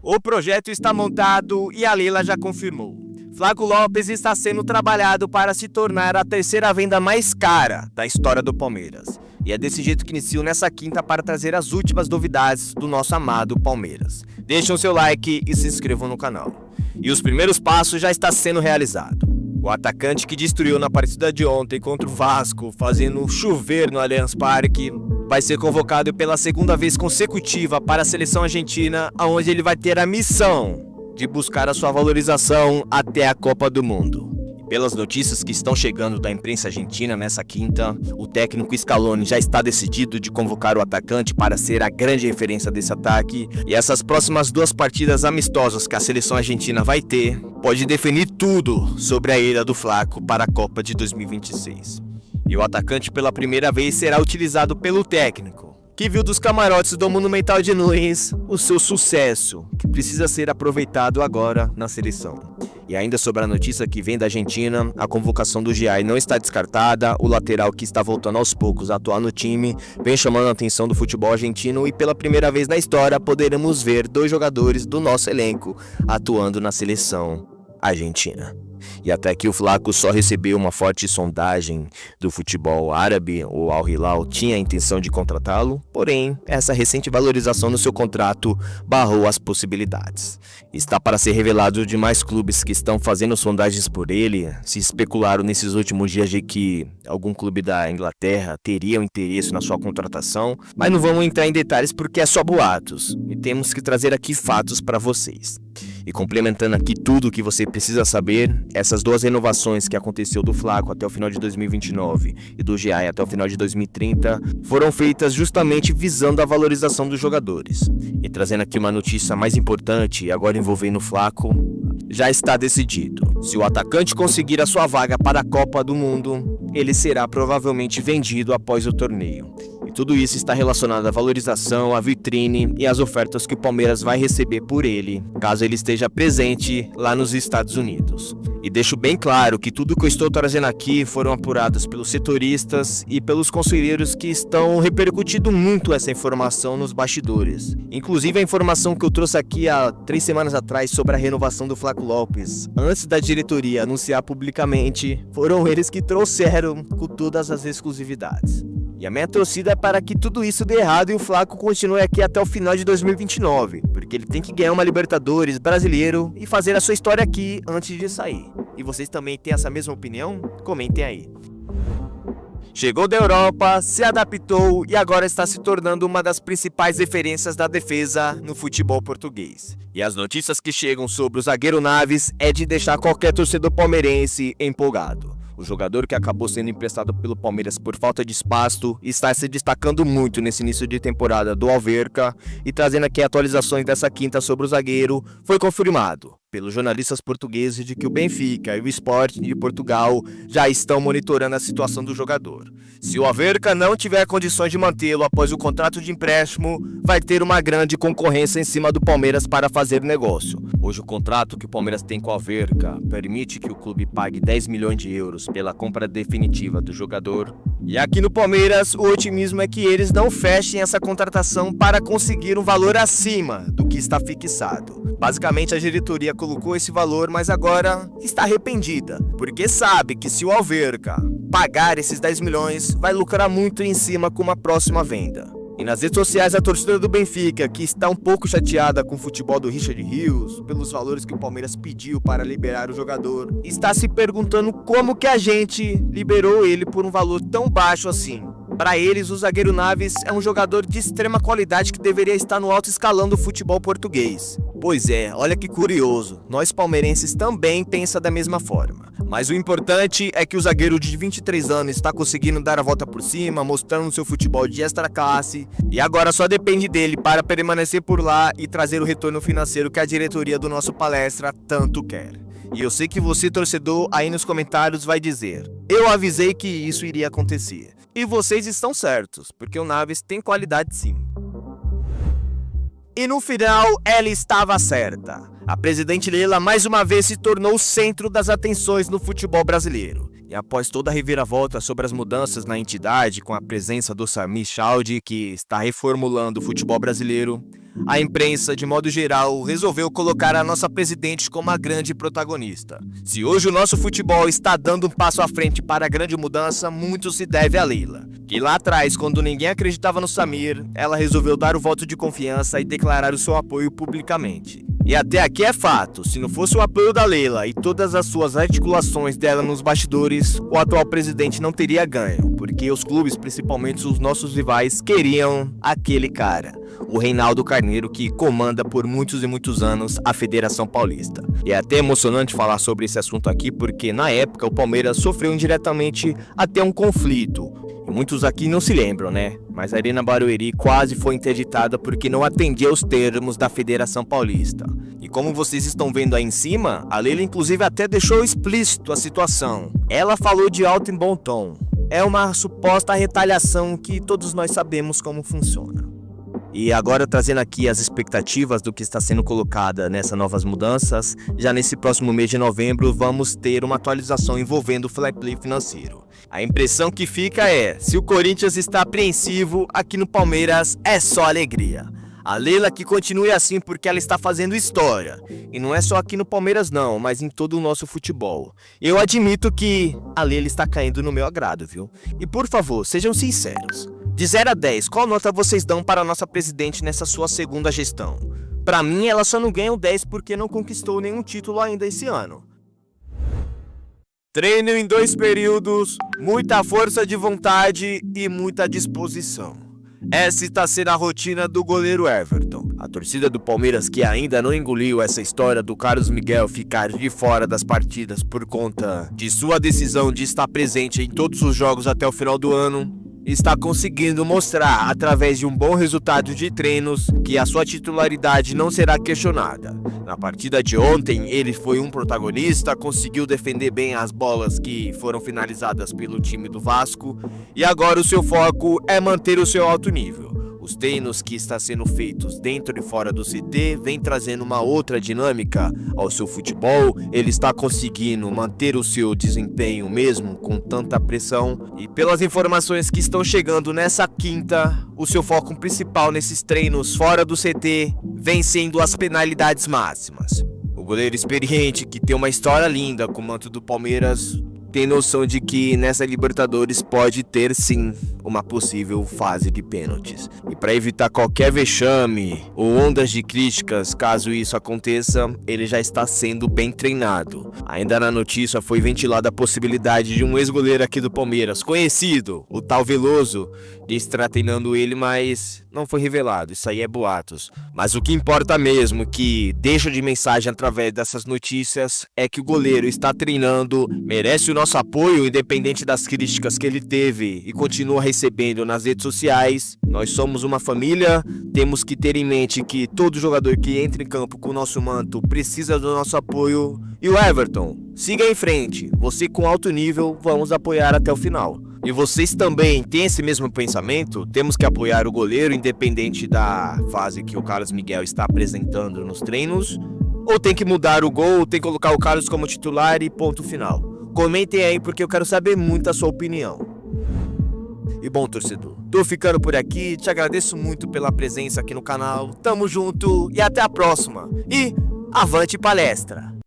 O projeto está montado e a Leila já confirmou. Flaco Lopes está sendo trabalhado para se tornar a terceira venda mais cara da história do Palmeiras. E é desse jeito que inicio nessa quinta para trazer as últimas novidades do nosso amado Palmeiras. Deixem o seu like e se inscrevam no canal. E os primeiros passos já está sendo realizado. O atacante que destruiu na partida de ontem contra o Vasco, fazendo chover no Allianz Parque, vai ser convocado pela segunda vez consecutiva para a seleção argentina, onde ele vai ter a missão de buscar a sua valorização até a Copa do Mundo. E pelas notícias que estão chegando da imprensa argentina nessa quinta, o técnico Scaloni já está decidido de convocar o atacante para ser a grande referência desse ataque, e essas próximas duas partidas amistosas que a seleção argentina vai ter, pode definir tudo sobre a ida do Flaco para a Copa de 2026. E o atacante pela primeira vez será utilizado pelo técnico, que viu dos camarotes do Monumental de Nunes o seu sucesso, que precisa ser aproveitado agora na seleção. E ainda sobre a notícia que vem da Argentina, a convocação do Giai não está descartada, o lateral que está voltando aos poucos a atuar no time vem chamando a atenção do futebol argentino, e pela primeira vez na história poderemos ver dois jogadores do nosso elenco atuando na seleção argentina. E até que o Flaco só recebeu uma forte sondagem do futebol árabe, o Al Hilal tinha a intenção de contratá-lo, porém, essa recente valorização no seu contrato barrou as possibilidades. Está para ser revelado de mais clubes que estão fazendo sondagens por ele. Se especularam nesses últimos dias de que algum clube da Inglaterra teria um interesse na sua contratação, mas não vamos entrar em detalhes porque é só boatos, e temos que trazer aqui fatos para vocês. E complementando aqui tudo o que você precisa saber, essas duas renovações que aconteceu do Flaco até o final de 2029 e do Giai até o final de 2030 foram feitas justamente visando a valorização dos jogadores. E trazendo aqui uma notícia mais importante, agora envolvendo o Flaco, já está decidido. Se o atacante conseguir a sua vaga para a Copa do Mundo, ele será provavelmente vendido após o torneio. E tudo isso está relacionado à valorização, à vitrine e às ofertas que o Palmeiras vai receber por ele, caso ele esteja presente lá nos Estados Unidos. E deixo bem claro que tudo que eu estou trazendo aqui foram apurados pelos setoristas e pelos conselheiros que estão repercutindo muito essa informação nos bastidores. Inclusive a informação que eu trouxe aqui há 3 semanas atrás sobre a renovação do Flaco Lopes, antes da diretoria anunciar publicamente, foram eles que trouxeram com todas as exclusividades. E a minha torcida é para que tudo isso dê errado e o Flaco continue aqui até o final de 2029, porque ele tem que ganhar uma Libertadores, Brasileiro e fazer a sua história aqui antes de sair. E vocês também têm essa mesma opinião? Comentem aí. Chegou da Europa, se adaptou e agora está se tornando uma das principais referências da defesa no futebol português. E as notícias que chegam sobre o zagueiro Naves é de deixar qualquer torcedor palmeirense empolgado. O jogador que acabou sendo emprestado pelo Palmeiras por falta de espaço está se destacando muito nesse início de temporada do Alverca, e trazendo aqui atualizações dessa quinta sobre o zagueiro, foi confirmado pelos jornalistas portugueses de que o Benfica e o Sport de Portugal já estão monitorando a situação do jogador. Se o Alverca não tiver condições de mantê-lo após o contrato de empréstimo, vai ter uma grande concorrência em cima do Palmeiras para fazer negócio. Hoje o contrato que o Palmeiras tem com o Alverca permite que o clube pague 10 milhões de euros pela compra definitiva do jogador. E aqui no Palmeiras o otimismo é que eles não fechem essa contratação para conseguir um valor acima do que está fixado. Basicamente a diretoria colocou esse valor, mas agora está arrependida, porque sabe que se o Alverca pagar esses 10 milhões, vai lucrar muito em cima com uma próxima venda. E nas redes sociais a torcida do Benfica, que está um pouco chateada com o futebol do Richard Rios, pelos valores que o Palmeiras pediu para liberar o jogador, está se perguntando como que a gente liberou ele por um valor tão baixo assim. Para eles, o zagueiro Naves é um jogador de extrema qualidade que deveria estar no alto escalão do futebol português. Pois é, olha que curioso, nós palmeirenses também pensamos da mesma forma. Mas o importante é que o zagueiro de 23 anos está conseguindo dar a volta por cima, mostrando seu futebol de extra classe, e agora só depende dele para permanecer por lá e trazer o retorno financeiro que a diretoria do nosso Palestra tanto quer. E eu sei que você, torcedor, aí nos comentários vai dizer: eu avisei que isso iria acontecer. E vocês estão certos, porque o Naves tem qualidade sim. E no final, ela estava certa. A presidente Leila mais uma vez se tornou o centro das atenções no futebol brasileiro. E após toda a reviravolta sobre as mudanças na entidade, com a presença do Samir Chaudhry, que está reformulando o futebol brasileiro, a imprensa, de modo geral, resolveu colocar a nossa presidente como a grande protagonista. Se hoje o nosso futebol está dando um passo à frente para a grande mudança, muito se deve a Leila, que lá atrás, quando ninguém acreditava no Samir, ela resolveu dar o voto de confiança e declarar o seu apoio publicamente. E até aqui é fato, se não fosse o apoio da Leila e todas as suas articulações dela nos bastidores, o atual presidente não teria ganho, porque os clubes, principalmente os nossos rivais, queriam aquele cara, o Reinaldo Carneiro, que comanda por muitos e muitos anos a Federação Paulista. E é até emocionante falar sobre esse assunto aqui, porque na época o Palmeiras sofreu indiretamente até um conflito. E muitos aqui não se lembram, né? Mas a Arena Barueri quase foi interditada porque não atendia aos termos da Federação Paulista. E como vocês estão vendo aí em cima, a Leila inclusive até deixou explícito a situação. Ela falou de alto e bom tom. É uma suposta retaliação que todos nós sabemos como funciona. E agora trazendo aqui as expectativas do que está sendo colocada nessas novas mudanças, já nesse próximo mês de novembro vamos ter uma atualização envolvendo o fair play financeiro. A impressão que fica é, se o Corinthians está apreensivo, aqui no Palmeiras é só alegria. A Leila que continue assim porque ela está fazendo história. E não é só aqui no Palmeiras não, mas em todo o nosso futebol. Eu admito que a Leila está caindo no meu agrado, viu? E por favor, sejam sinceros. De 0 a 10, qual nota vocês dão para a nossa presidente nessa sua segunda gestão? Pra mim, ela só não ganha um 10 porque não conquistou nenhum título ainda esse ano. Treino em 2 períodos, muita força de vontade e muita disposição. Essa está sendo a rotina do goleiro Everton. A torcida do Palmeiras, que ainda não engoliu essa história do Carlos Miguel ficar de fora das partidas por conta de sua decisão de estar presente em todos os jogos até o final do ano, está conseguindo mostrar, através de um bom resultado de treinos, que a sua titularidade não será questionada. Na partida de ontem, ele foi um protagonista, conseguiu defender bem as bolas que foram finalizadas pelo time do Vasco, e agora o seu foco é manter o seu alto nível. Os treinos que estão sendo feitos dentro e fora do CT vem trazendo uma outra dinâmica ao seu futebol. Ele está conseguindo manter o seu desempenho mesmo com tanta pressão. E pelas informações que estão chegando nessa quinta, o seu foco principal nesses treinos fora do CT vem sendo as penalidades máximas. O goleiro experiente, que tem uma história linda com o manto do Palmeiras, tem noção de que nessa Libertadores pode ter sim uma possível fase de pênaltis. E para evitar qualquer vexame ou ondas de críticas caso isso aconteça, ele já está sendo bem treinado. Ainda na notícia foi ventilada a possibilidade de um ex-goleiro aqui do Palmeiras, conhecido, o tal Veloso, de estar treinando ele, mas não foi revelado, isso aí é boatos. Mas o que importa mesmo, que deixa de mensagem através dessas notícias, é que o goleiro está treinando, merece o nosso apoio, independente das críticas que ele teve e continua recebendo nas redes sociais. Nós somos uma família, temos que ter em mente que todo jogador que entra em campo com o nosso manto precisa do nosso apoio. E o Everton, siga em frente, você com alto nível, vamos apoiar até o final. E vocês também têm esse mesmo pensamento? Temos que apoiar o goleiro independente da fase que o Carlos Miguel está apresentando nos treinos? Ou tem que mudar o gol, tem que colocar o Carlos como titular e ponto final? Comentem aí porque eu quero saber muito a sua opinião. E bom, torcedor, tô ficando por aqui, te agradeço muito pela presença aqui no canal, tamo junto e até a próxima. E avante palestra!